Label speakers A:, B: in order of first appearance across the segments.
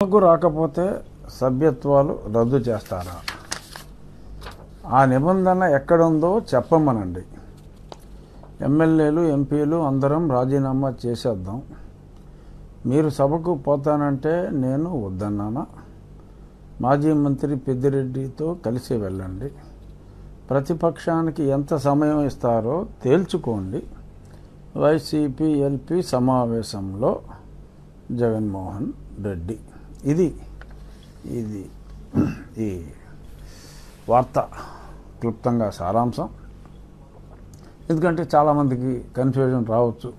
A: సభకు రాకపోతే సభ్యత్వాలు రద్దు చేస్తారా? ఆ నిబంధన ఎక్కడుందో చెప్పమనండి. ఎమ్మెల్యేలు, ఎంపీలు అందరం రాజీనామా చేసేద్దాం. మీరు సభకు పోతానంటే నేను వద్దన్నానా? మాజీ మంత్రి పెద్దిరెడ్డితో కలిసి వెళ్ళండి. ప్రతిపక్షానికి ఎంత సమయం ఇస్తారో తేల్చుకోండి. వైసీపీ ఎల్పీ సమావేశంలో జగన్మోహన్ రెడ్డి. ఇది ఈ వార్త క్లుప్తంగా సారాంశం. ఎందుకంటే చాలామందికి కన్ఫ్యూజన్ రావచ్చు.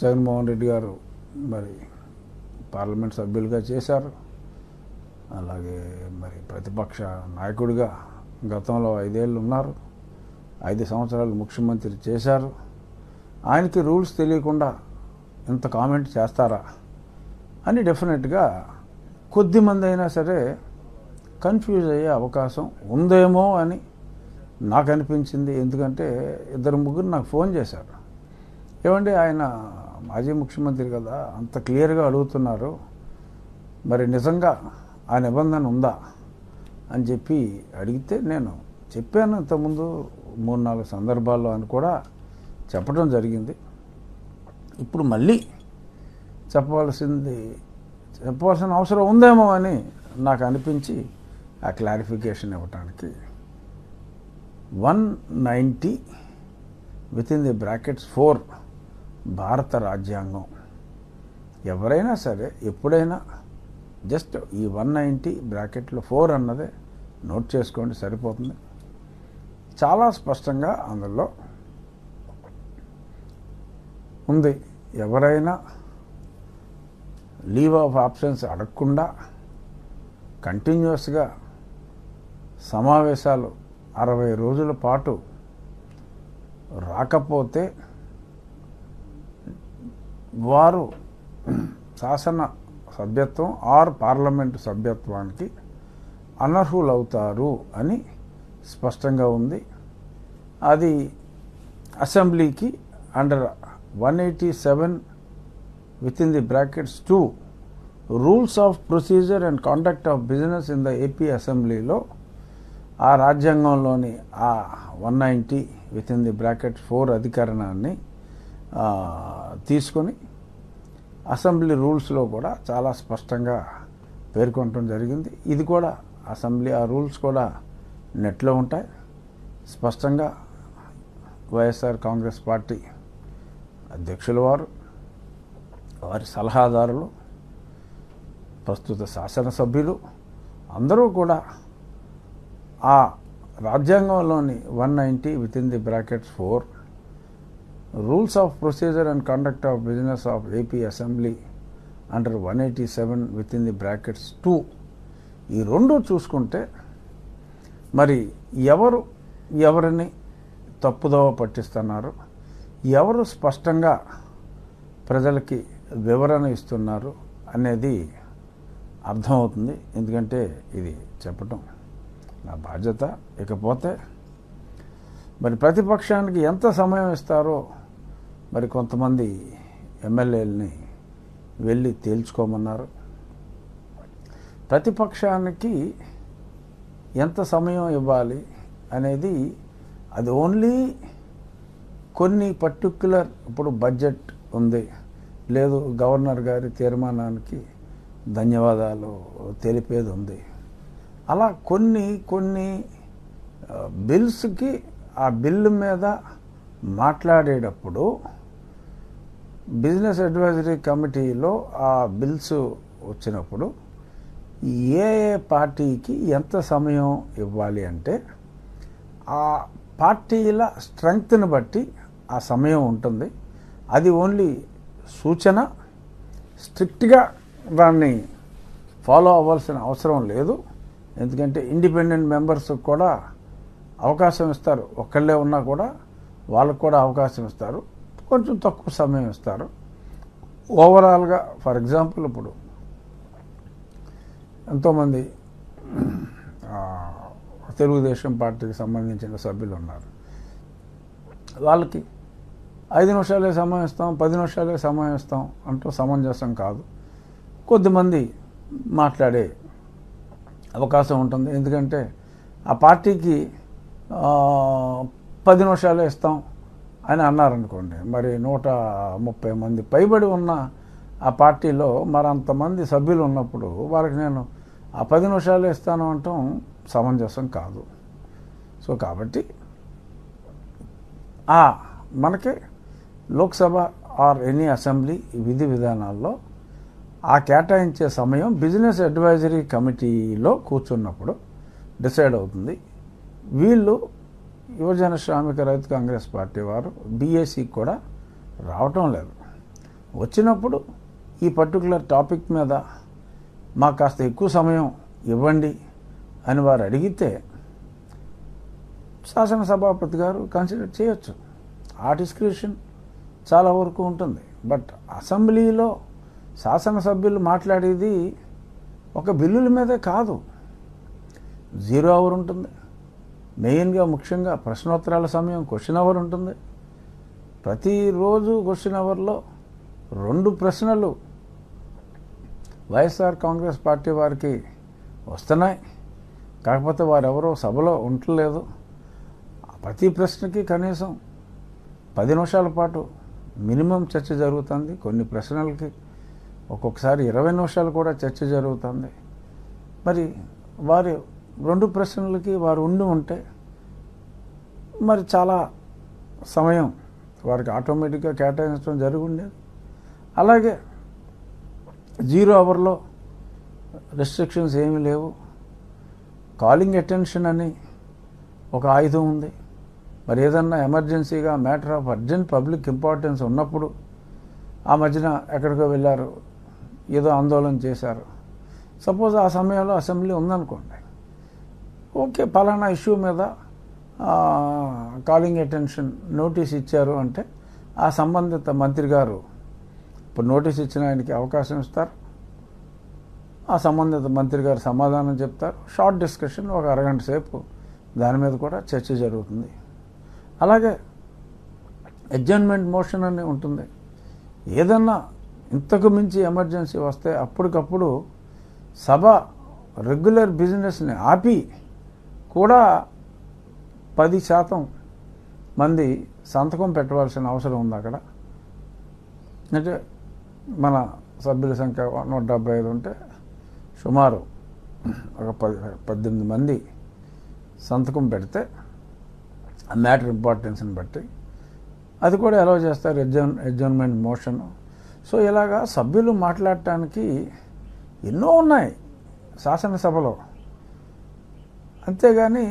A: జగన్మోహన్ రెడ్డి గారు మరి పార్లమెంట్ సభ్యులుగా చేశారు, అలాగే మరి ప్రతిపక్ష నాయకుడిగా గతంలో 5 ఏళ్ళు ఉన్నారు, 5 సంవత్సరాలు ముఖ్యమంత్రి చేశారు. ఆయనకి రూల్స్ తెలియకుండా ఇంత కామెంట్ చేస్తారా అని డెఫినెట్గా కొద్దిమంది అయినా సరే కన్ఫ్యూజ్ అయ్యే అవకాశం ఉందేమో అని నాకు అనిపించింది. ఎందుకంటే 2-3 నాకు ఫోన్ చేశారు. ఏమండి, ఆయన మాజీ ముఖ్యమంత్రి కదా, అంత క్లియర్గా అడుగుతున్నారు, మరి నిజంగా ఆ నిబంధన ఉందా అని చెప్పి అడిగితే నేను చెప్పాను. ఇంతకుముందు 3-4 సందర్భాల్లో అని కూడా చెప్పడం జరిగింది. ఇప్పుడు మళ్ళీ చెప్పవలసిన అవసరం ఉందేమో అని నాకు అనిపించి ఆ క్లారిఫికేషన్ ఇవ్వటానికి 190 (4) భారత రాజ్యాంగం. ఎవరైనా సరే ఎప్పుడైనా జస్ట్ ఈ 190 అన్నదే నోట్ చేసుకోండి, సరిపోతుంది. చాలా స్పష్టంగా అందులో ఉంది. ఎవరైనా లీవ్ ఆఫ్ ఆబ్సెన్స్ అడగకుండా కంటిన్యూస్గా సమావేశాలు 60 రోజుల పాటు రాకపోతే వారు శాసన సభ్యత్వం ఆర్ పార్లమెంటు సభ్యత్వానికి అనర్హులవుతారు అని స్పష్టంగా ఉంది. అది అసెంబ్లీకి under 187 (2) rules of procedure and conduct of business in the AP అసెంబ్లీలో ఆ రాజ్యాంగంలోని ఆ 190 అధికరణాన్ని తీసుకొని అసెంబ్లీ రూల్స్లో కూడా చాలా స్పష్టంగా పేర్కొనడం జరిగింది. ఇది కూడా అసెంబ్లీ ఆ రూల్స్ కూడా నెట్లో ఉంటాయి. స్పష్టంగా వైఎస్ఆర్ కాంగ్రెస్ పార్టీ అధ్యక్షుల వారు, వారి సలహాదారులు, ప్రస్తుత శాసనసభ్యులు అందరూ కూడా ఆ రాజ్యాంగంలోని 190 rules of procedure and conduct of business of AP assembly under 187 ఈ రెండు చూసుకుంటే మరి ఎవరిని తప్పుదోవ పట్టిస్తున్నారు, ఎవరు స్పష్టంగా ప్రజలకి వివరణ ఇస్తున్నారు అనేది అర్థమవుతుంది. ఎందుకంటే ఇది చెప్పటం నా బాధ్యత. ఇకపోతే మరి ప్రతిపక్షానికి ఎంత సమయం ఇస్తారో మరి కొంతమంది ఎమ్మెల్యేలని వెళ్ళి తేల్చుకోమన్నారు. ప్రతిపక్షానికి ఎంత సమయం ఇవ్వాలి అనేది అది ఓన్లీ కొన్ని పర్టిక్యులర్, ఇప్పుడు బడ్జెట్ ఉంది, లేదు గవర్నర్ గారి తీర్మానానికి ధన్యవాదాలు తెలిపేది ఉంది, అలా కొన్ని బిల్స్కి ఆ బిల్లు మీద మాట్లాడేటప్పుడు బిజినెస్ అడ్వైజరీ కమిటీలో ఆ బిల్స్ వచ్చినప్పుడు ఏ పార్టీకి ఎంత సమయం ఇవ్వాలి అంటే ఆ పార్టీల స్ట్రెంగ్త్ని బట్టి ఆ సమయం ఉంటుంది. అది ఓన్లీ సూచన, స్ట్రిక్ట్గా దాన్ని ఫాలో అవ్వాల్సిన అవసరం లేదు. ఎందుకంటే ఇండిపెండెంట్ మెంబర్స్ కూడా అవకాశం ఇస్తారు. ఒక్కళ్ళే ఉన్నా కూడా వాళ్ళకు కూడా అవకాశం ఇస్తారు, కొంచెం తక్కువ సమయం ఇస్తారు. ఓవరాల్గా ఫర్ ఎగ్జాంపుల్ ఇప్పుడు ఎంతోమంది తెలుగుదేశం పార్టీకి సంబంధించిన సభ్యులు ఉన్నారు. వాళ్ళకి 5 నిమిషాలే సమయం ఇస్తాం, 10 నిమిషాలే సమయం ఇస్తాం అంటూ సమంజసం కాదు. కొద్దిమంది మాట్లాడే అవకాశం ఉంటుంది. ఎందుకంటే ఆ పార్టీకి 10 నిమిషాలే ఇస్తాం అని అన్నారనుకోండి, మరి 130 మంది పైబడి ఉన్న ఆ పార్టీలో మరి అంతమంది సభ్యులు ఉన్నప్పుడు వాళ్ళకి నేను ఆ 10 నిమిషాలే ఇస్తాను అంటాం సమంజసం కాదు. సో కాబట్టి మనకి లోక్సభ ఆర్ ఎనీ అసెంబ్లీ విధి విధానాల్లో ఆ కేటాయించే సమయం బిజినెస్ అడ్వైజరీ కమిటీలో కూర్చున్నప్పుడు డిసైడ్ అవుతుంది. వీళ్ళు యువజన శ్రామిక రైతు కాంగ్రెస్ పార్టీ వారు బీఏసీకి కూడా రావటం లేదు. వచ్చినప్పుడు ఈ పర్టికులర్ టాపిక్ మీద మాకు కాస్త ఎక్కువ సమయం ఇవ్వండి అని వారు అడిగితే శాసనసభాపతి గారు కన్సిడర్ చేయొచ్చు. ఆ డిస్క్రిప్షన్ చాలా వరకు ఉంటుంది. బట్ అసెంబ్లీలో శాసనసభ్యులు మాట్లాడేది ఒక బిల్లుల మీదే కాదు. 0 అవర్ ఉంటుంది. మెయిన్గా ముఖ్యంగా ప్రశ్నోత్తరాల సమయం క్వశ్చన్ అవర్ ఉంటుంది. ప్రతిరోజు క్వశ్చన్ అవర్లో 2 ప్రశ్నలు వైఎస్ఆర్ కాంగ్రెస్ పార్టీ వారికి వస్తున్నాయి. కాకపోతే వారెవరో సభలో ఉండలేదు. ప్రతి ప్రశ్నకి కనీసం 10 నిమిషాల పాటు మినిమం చర్చ జరుగుతుంది. కొన్ని ప్రశ్నలకి ఒక్కొక్కసారి 20 నిమిషాలు కూడా చర్చ జరుగుతుంది. మరి వారి 2 ప్రశ్నలకి వారు ఉంటే మరి చాలా సమయం వారికి ఆటోమేటిక్గా కేటాయించడం జరిగి ఉండేది. అలాగే 0 అవర్లో రెస్ట్రిక్షన్స్ ఏమీ లేవు. కాలింగ్ అటెన్షన్ అని ఒక ఆయుధం ఉంది. మరి ఏదన్నా ఎమర్జెన్సీగా matter of urgent public importance ఉన్నప్పుడు ఆ మధ్యన ఎక్కడికో వెళ్ళారు, ఏదో ఆందోళన చేశారు. సపోజ్ ఆ సమయంలో అసెంబ్లీ ఉందనుకోండి, ఓకే పలానా ఇష్యూ మీద కాలింగ్ అటెన్షన్ నోటీస్ ఇచ్చారు అంటే ఆ సంబంధిత మంత్రి గారు ఇప్పుడు నోటీస్ ఇచ్చిన ఆయనకి అవకాశం ఇస్తారు. ఆ సంబంధిత మంత్రి గారు సమాధానం చెప్తారు. షార్ట్ డిస్కషన్ ఒక అరగంట సేపు దాని మీద కూడా చర్చ జరుగుతుంది. అలాగే అడ్జర్న్మెంట్ మోషన్ అని ఉంటుంది. ఏదన్నా ఇంతకు మించి ఎమర్జెన్సీ వస్తే అప్పటికప్పుడు సభ రెగ్యులర్ బిజినెస్ని ఆపి కూడా 10% మంది సంతకం పెట్టవలసిన అవసరం ఉంది అక్కడ. అంటే మన సభ్యుల సంఖ్య 175 ఉంటే సుమారు ఒక 18 మంది సంతకం పెడితే ఆ మ్యాటర్ ఇంపార్టెన్స్ని బట్టి అది కూడా అలౌ చేస్తారు, అడ్జర్న్మెంట్ మోషన్. సో ఇలాగా సభ్యులు మాట్లాడటానికి ఎన్నో ఉన్నాయి శాసనసభలో. అంతేగాని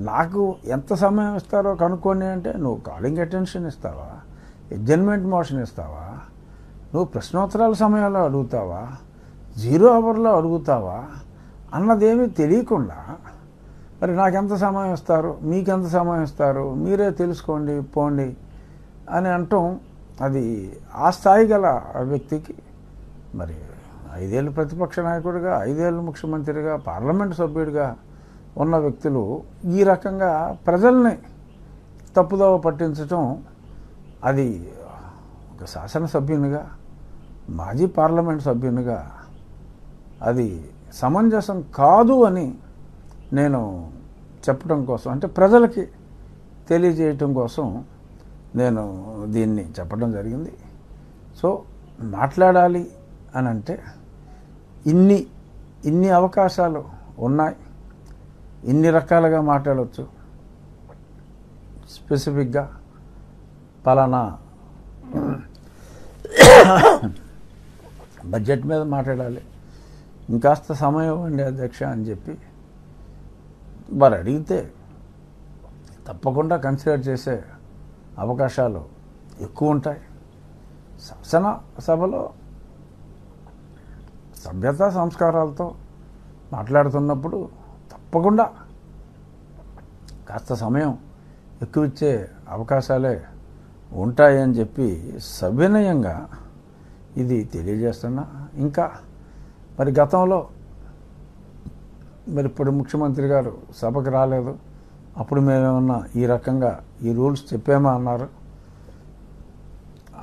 A: నాకు ఎంత సమయం ఇస్తారో కనుక్కోండి అంటే నువ్వు కాలింగ్ అటెన్షన్ ఇస్తావా, అడ్జర్న్మెంట్ మోషన్ ఇస్తావా, నువ్వు ప్రశ్నోత్తరాల సమయంలో అడుగుతావా, 0 అవర్లో అడుగుతావా అన్నదేమీ తెలియకుండా మరి నాకెంత సమయం ఇస్తారు, మీకెంత సమయం ఇస్తారు, మీరే తెలుసుకోండి పోండి అని అంటాం. అది ఆ స్థాయి గల వ్యక్తికి మరి 5 ఏళ్ళు ప్రతిపక్ష నాయకుడిగా, 5 ఏళ్ళు ముఖ్యమంత్రిగా, పార్లమెంటు సభ్యుడిగా ఉన్న వ్యక్తులు ఈ రకంగా ప్రజల్ని తప్పుదోవ పట్టించటం అది ఒక శాసనసభ్యునిగా, మాజీ పార్లమెంట్ సభ్యునిగా అది సమంజసం కాదు అని నేను చెప్పడం కోసం, అంటే ప్రజలకి తెలియజేయటం కోసం నేను దీన్ని చెప్పడం జరిగింది. సో మాట్లాడాలి అని అంటే ఇన్ని అవకాశాలు ఉన్నాయి, ఇన్ని రకాలుగా మాట్లాడవచ్చు. స్పెసిఫిక్గా పలానా బడ్జెట్ మీద మాట్లాడాలి, ఇంకాస్త సమయం ఇవ్వండి అధ్యక్ష అని చెప్పి వారు అడిగితే తప్పకుండా కన్సిడర్ చేసే అవకాశాలు ఎక్కువ ఉంటాయి. శాసనసభలో సభ్యత సంస్కారాలతో మాట్లాడుతున్నప్పుడు తప్పకుండా కాస్త సమయం ఎక్కువ ఇచ్చే అవకాశాలే ఉంటాయని చెప్పి సవినయంగా ఇది తెలియజేస్తున్నా. ఇంకా మరి గతంలో మరి ఇప్పుడు ముఖ్యమంత్రి గారు సభకు రాలేదు, అప్పుడు మేమేమన్నా ఈ రకంగా ఈ రూల్స్ చెప్పామా అన్నారు.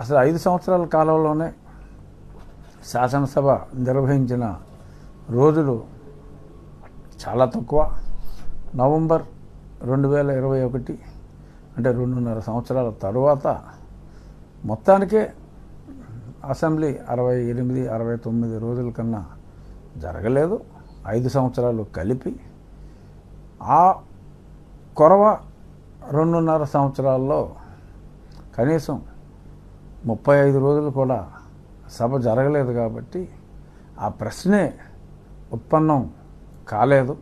A: అసలు 5 సంవత్సరాల కాలంలోనే శాసనసభ నిర్వహించిన రోజులు చాలా తక్కువ. నవంబర్ 2021 అంటే 2.5 సంవత్సరాల తరువాత మొత్తానికే అసెంబ్లీ 68-69 రోజుల కన్నా జరగలేదు. 5 సంవత్సరాలు కలిపి ఆ కొరవ 2.5 సంవత్సరాల్లో కనీసం 35 రోజులు కూడా సభ జరగలేదు. కాబట్టి ఆ ప్రశ్నే ఉత్పన్నం కాలేదు.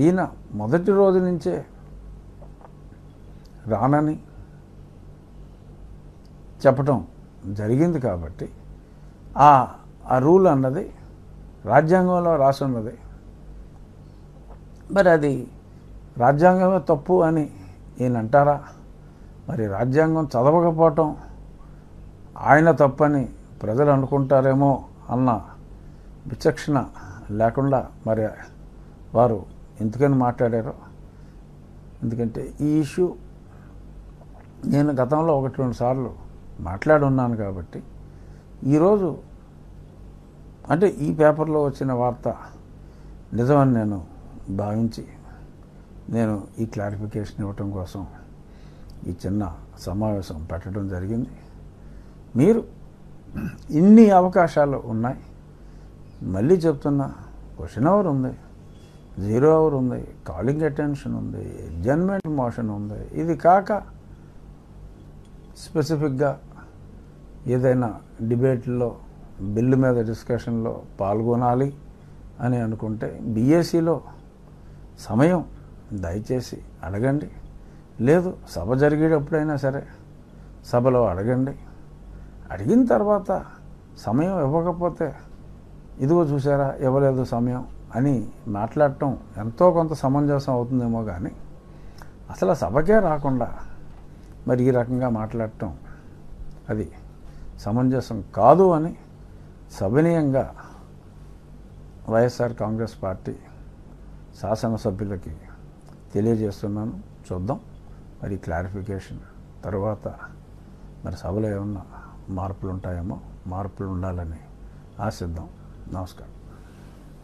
A: ఈయన మొదటి రోజు నుంచే రానని చెప్పటం జరిగింది. కాబట్టి ఆ రూల్ అన్నది రాజ్యాంగంలో రాసున్నది. మరి అది రాజ్యాంగమే తప్పు అని ఈయన అంటారా? మరి రాజ్యాంగం చదవకపోవటం ఆయన తప్పని ప్రజలు అనుకుంటారేమో అన్న విచక్షణ లేకుండా మరి వారు ఎందుకని మాట్లాడారో. ఎందుకంటే ఈ ఇష్యూ నేను గతంలో 1-2 సార్లు మాట్లాడున్నాను. కాబట్టి ఈరోజు అంటే ఈ పేపర్లో వచ్చిన వార్త నిజమని నేను భావించి నేను ఈ క్లారిఫికేషన్ ఇవ్వటం కోసం ఈ చిన్న సమావేశం పెట్టడం జరిగింది. మీరు ఇన్ని అవకాశాలు ఉన్నాయి. మళ్ళీ చెప్తున్నా, క్వశ్చన్ అవర్ ఉంది, 0 అవర్ ఉంది, కాలింగ్ అటెన్షన్ ఉంది, అడ్జర్న్మెంట్ మోషన్ ఉంది. ఇది కాక స్పెసిఫిక్గా ఏదైనా డిబేట్లో బిల్లు మీద డిస్కషన్లో పాల్గొనాలి అని అనుకుంటే బీఏసీలో సమయం దయచేసి అడగండి. లేదు సభ జరిగేటప్పుడైనా సరే సభలో అడగండి. అడిగిన తర్వాత సమయం ఇవ్వకపోతే ఇదిగో చూసారా ఇవ్వలేదు సమయం అని మాట్లాడటం ఎంతో కొంత సమంజసం అవుతుందేమో కానీ అసలు సభకే రాకుండా మరి ఈ రకంగా మాట్లాడటం అది సమంజసం కాదు అని సవినయంగా వైఎస్ఆర్ కాంగ్రెస్ పార్టీ శాసనసభ్యులకి తెలియజేస్తున్నాను. చూద్దాం మరి క్లారిఫికేషన్ తర్వాత మరి సభలో ఏమన్నా మార్పులు ఉంటాయేమో. మార్పులు ఉండాలని ఆశిద్దాం. నమస్కారం.